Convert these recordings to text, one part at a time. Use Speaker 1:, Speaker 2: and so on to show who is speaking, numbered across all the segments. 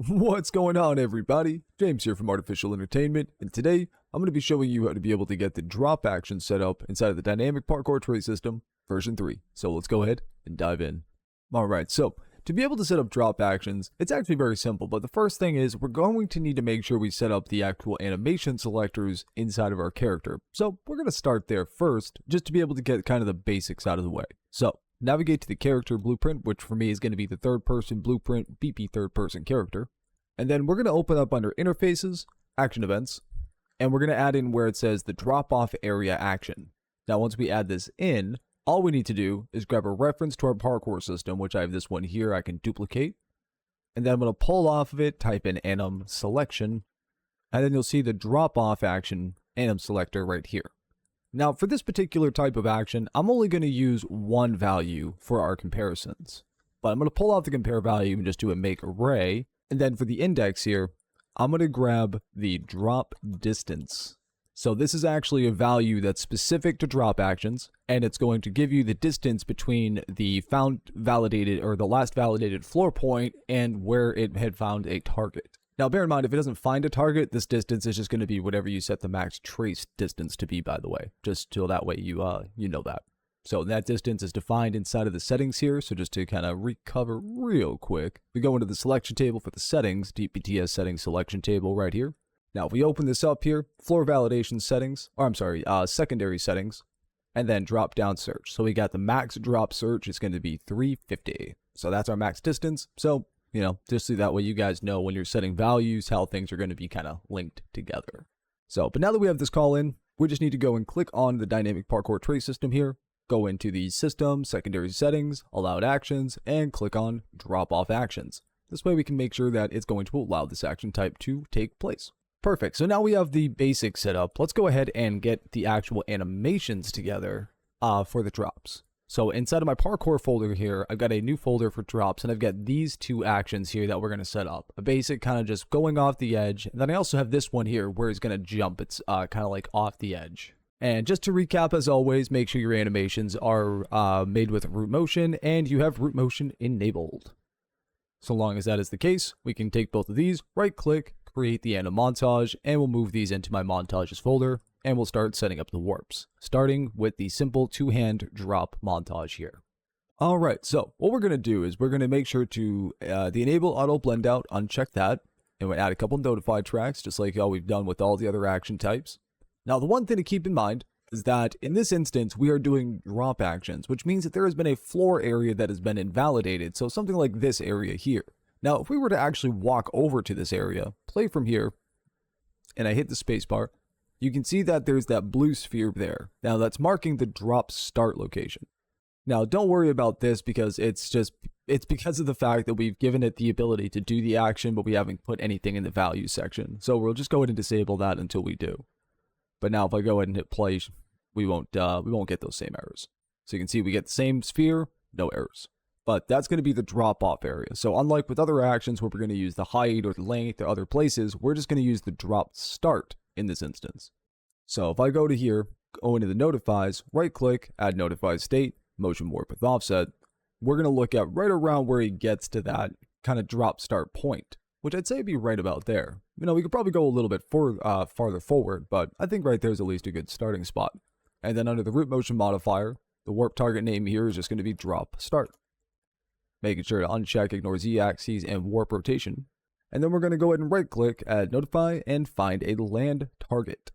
Speaker 1: What's going on, everybody? James here from Artofficial Entertainment, and today I'm going to be showing you how to be able to get the drop action set up inside of the Dynamic Parkour Tray System version 3. So let's go ahead and dive in. Alright, so to be able to set up drop actions, it's actually very simple, but the first thing is we're going to need to make sure we set up the actual animation selectors inside of our character. So we're going to start there first, just to be able to get kind of the basics out of the way. So navigate to the character blueprint, which for me is going to be the third person blueprint BP third person character. And then we're going to open up under interfaces, action events, and we're going to add in where it says the drop off area action. Now, once we add this in, all we need to do is grab a reference to our parkour system, which I have this one here I can duplicate. And then I'm going to pull off of it, type in anim selection, and then you'll see the drop off action anim selector right here. Now, for this particular type of action, I'm only going to use one value for our comparisons. But I'm going to pull off the compare value and just do a make array. And then for the index here, I'm going to grab the drop distance. So this is actually a value that's specific to drop actions, and it's going to give you the distance between the the last validated floor point and where it had found a target. Now, bear in mind, if it doesn't find a target, this distance is just going to be whatever you set the max trace distance to be, by the way, just so that way you know that. So that distance is defined inside of the settings here. So just to kind of recover real quick, we go into the selection table for the settings, DPTS settings selection table right here. Now, if we open this up here, floor validation settings, secondary settings, and then drop down search. So we got the max drop search is going to be 350. So that's our max distance. So just so that way you guys know when you're setting values, how things are going to be kind of linked together. So, but now that we have this call in, we just need to go and click on the Dynamic Parkour Tray System here, go into the System, Secondary Settings, Allowed Actions, and click on Drop Off Actions. This way we can make sure that it's going to allow this action type to take place. Perfect, so now we have the basics set up. Let's go ahead and get the actual animations together for the drops. So inside of my parkour folder here, I've got a new folder for drops, and I've got these two actions here that we're going to set up. A basic kind of just going off the edge, and then I also have this one here where it's going to jump. It's kind of like off the edge. And just to recap, as always, make sure your animations are made with root motion, and you have root motion enabled. So long as that is the case, we can take both of these, right-click, create the anim montage, and we'll move these into my montages folder. And we'll start setting up the warps, starting with the simple two-hand drop montage here. Alright, so what we're going to do is we're going to make sure to the enable auto blend out, uncheck that, and we'll add a couple notified tracks, just like how we've done with all the other action types. Now, the one thing to keep in mind is that in this instance, we are doing drop actions, which means that there has been a floor area that has been invalidated, so something like this area here. Now, if we were to actually walk over to this area, play from here, and I hit the spacebar, you can see that there's that blue sphere there. Now that's marking the drop start location. Now don't worry about this because it's because of the fact that we've given it the ability to do the action, but we haven't put anything in the value section. So we'll just go ahead and disable that until we do. But now if I go ahead and hit play, we won't get those same errors. So you can see we get the same sphere, no errors. But that's going to be the drop off area. So unlike with other actions where we're going to use the height or the length or other places, we're just going to use the drop start in this instance. So if I go to here, go into the notifies, right click, add notified state, motion warp with offset, we're going to look at right around where he gets to that kind of drop start point, which I'd say would be right about there. We could probably go a little bit farther forward, but I think right there is at least a good starting spot. And then under the root motion modifier, the warp target name here is just going to be drop start. Making sure to uncheck ignore z-axes and warp rotation. And then we're going to go ahead and right click, add notify, and find a land target.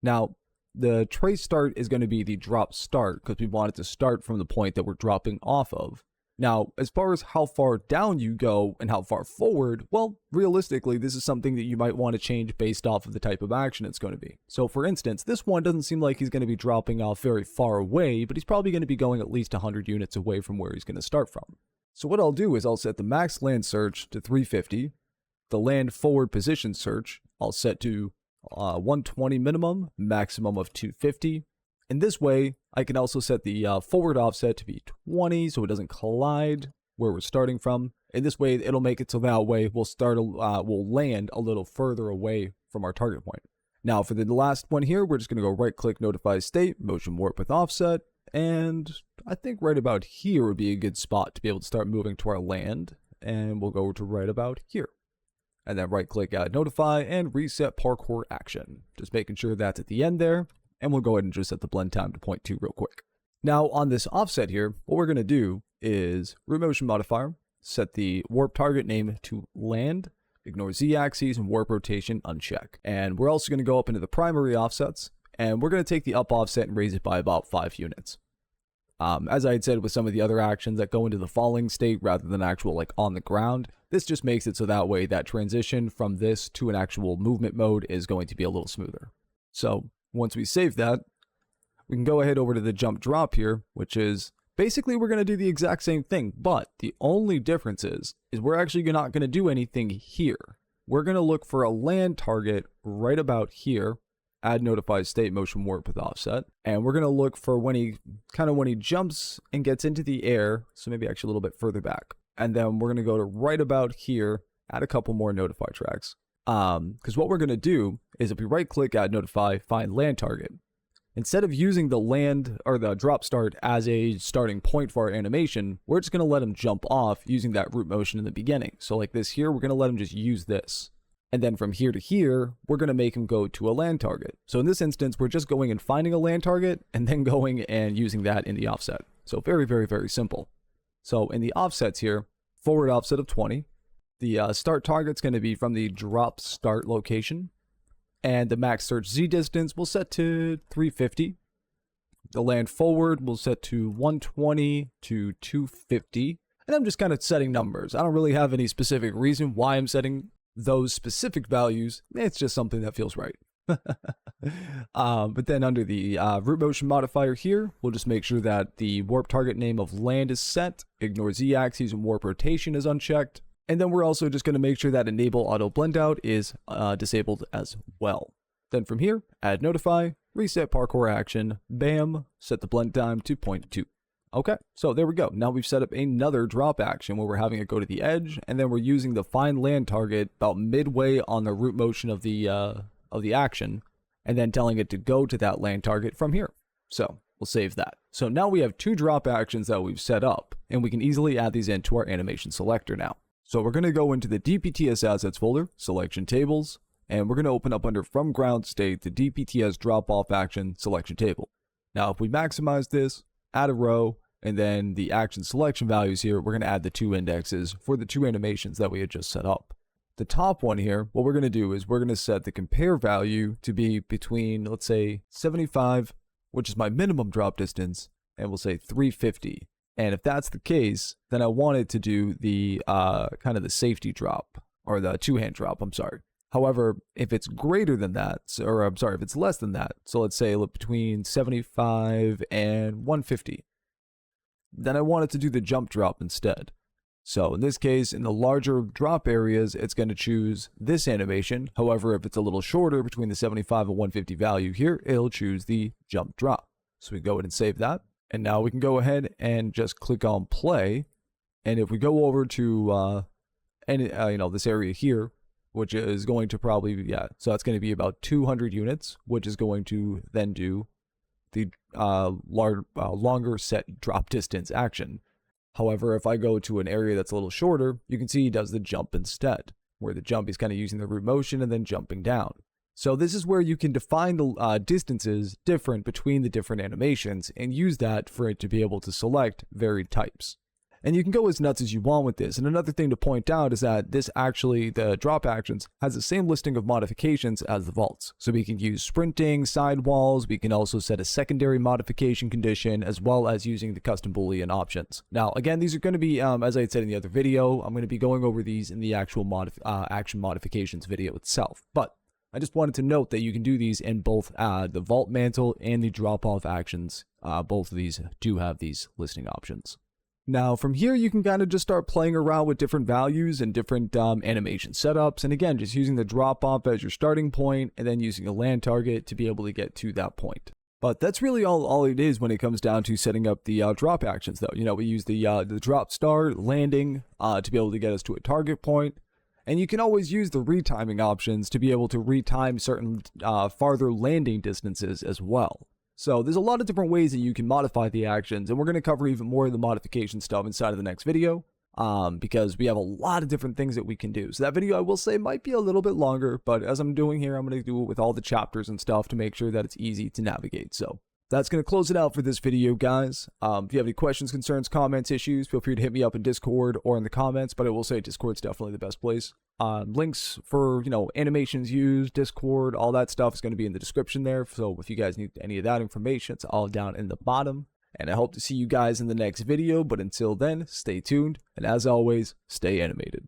Speaker 1: Now, the trace start is going to be the drop start because we want it to start from the point that we're dropping off of. Now, as far as how far down you go and how far forward, well, realistically, this is something that you might want to change based off of the type of action it's going to be. So, for instance, this one doesn't seem like he's going to be dropping off very far away, but he's probably going to be going at least 100 units away from where he's going to start from. So what I'll do is I'll set the max land search to 350. The land forward position search I'll set to 120 minimum, maximum of 250. In this way, I can also set the forward offset to be 20 so it doesn't collide where we're starting from. In this way, it'll make it so that way we'll land a little further away from our target point. Now for the last one here, we're just going to go right click notify state, motion warp with offset, and I think right about here would be a good spot to be able to start moving to our land, and we'll go to right about here. and then right click add notify and reset parkour action. Just making sure that's at the end there, and we'll go ahead and just set the blend time to 0.2 real quick. Now on this offset here, what we're going to do is root motion modifier, set the warp target name to land, ignore z-axis and warp rotation uncheck. And we're also going to go up into the primary offsets, and we're going to take the up offset and raise it by about 5 units. As I had said with some of the other actions that go into the falling state rather than actual like on the ground, this just makes it so that way that transition from this to an actual movement mode is going to be a little smoother. So once we save that, we can go ahead over to the jump drop here, which is basically we're going to do the exact same thing, but the only difference is we're actually not going to do anything here. We're going to look for a land target right about here, add notify state motion warp with offset, and we're going to look for when he jumps and gets into the air, so maybe actually a little bit further back, and then we're going to go to right about here, add a couple more notify tracks. Because what we're going to do is if we right click add notify, find land target, instead of using the land or the drop start as a starting point for our animation, we're just going to let him jump off using that root motion in the beginning. So like this here, we're going to let him just use this. And then from here to here, we're going to make him go to a land target. So in this instance, we're just going and finding a land target and then going and using that in the offset. So very, very, very simple. So in the offsets here, forward offset of 20. The start target's going to be from the drop start location. And the max search Z distance we'll set to 350. The land forward we'll set to 120 to 250. And I'm just kind of setting numbers. I don't really have any specific reason why I'm setting those specific values. It's just something that feels right. But then under the root motion modifier here, we'll just make sure that the warp target name of land is set, ignore z-axis and warp rotation is unchecked. And then we're also just going to make sure that enable auto blend out is disabled as well. Then from here, add notify, reset parkour action, bam, set the blend time to 0.2. Okay, so there we go. Now we've set up another drop action where we're having it go to the edge, and then we're using the find land target about midway on the root motion of the action, and then telling it to go to that land target from here. So we'll save that. So now we have 2 drop actions that we've set up, and we can easily add these into our animation selector now. So we're going to go into the DPTS assets folder, selection tables, and we're going to open up under from ground state the DPTS drop off action selection table. Now if we maximize this, add a row, and then the action selection values here, we're going to add the 2 indexes for the 2 animations that we had just set up. The top one here, what we're going to do is we're going to set the compare value to be between, let's say 75, which is my minimum drop distance, and we'll say 350. And if that's the case, then I want it to do the kind of the safety drop, or the 2-hand drop, I'm sorry. However, if it's greater than that, or I'm sorry, if it's less than that, so let's say between 75 and 150, then I want it to do the jump drop instead. So in this case, in the larger drop areas, it's going to choose this animation. However, if it's a little shorter between the 75 and 150 value here, it'll choose the jump drop. So we go ahead and save that. And now we can go ahead and just click on play. And if we go over to this area here, which is going to probably, so that's going to be about 200 units, which is going to then do the longer set drop distance action. However, if I go to an area that's a little shorter, you can see he does the jump instead, where the jump is kind of using the root motion and then jumping down. So this is where you can define the distances different between the different animations and use that for it to be able to select varied types. And you can go as nuts as you want with this. And another thing to point out is that this actually, the drop actions, has the same listing of modifications as the vaults. So we can use sprinting, sidewalls, we can also set a secondary modification condition, as well as using the custom Boolean options. Now, again, these are going to be, as I had said in the other video, I'm going to be going over these in the actual action modifications video itself. But I just wanted to note that you can do these in both the vault mantle and the drop-off actions. Both of these do have these listing options. Now from here you can kind of just start playing around with different values and different animation setups, and again just using the drop-off as your starting point and then using a land target to be able to get to that point. But that's really all it is when it comes down to setting up the drop actions though. You know, we use the drop start, landing to be able to get us to a target point. And you can always use the retiming options to be able to retime certain farther landing distances as well. So there's a lot of different ways that you can modify the actions, and we're going to cover even more of the modification stuff inside of the next video. because we have a lot of different things that we can do. So that video, I will say, might be a little bit longer, but as I'm doing here, I'm going to do it with all the chapters and stuff to make sure that it's easy to navigate. So that's going to close it out for this video, guys. If you have any questions, concerns, comments, issues, feel free to hit me up in Discord or in the comments, but I will say Discord's definitely the best place. Links for, animations used, Discord, all that stuff is going to be in the description there. So if you guys need any of that information, it's all down in the bottom. And I hope to see you guys in the next video, but until then, stay tuned, and as always, stay animated.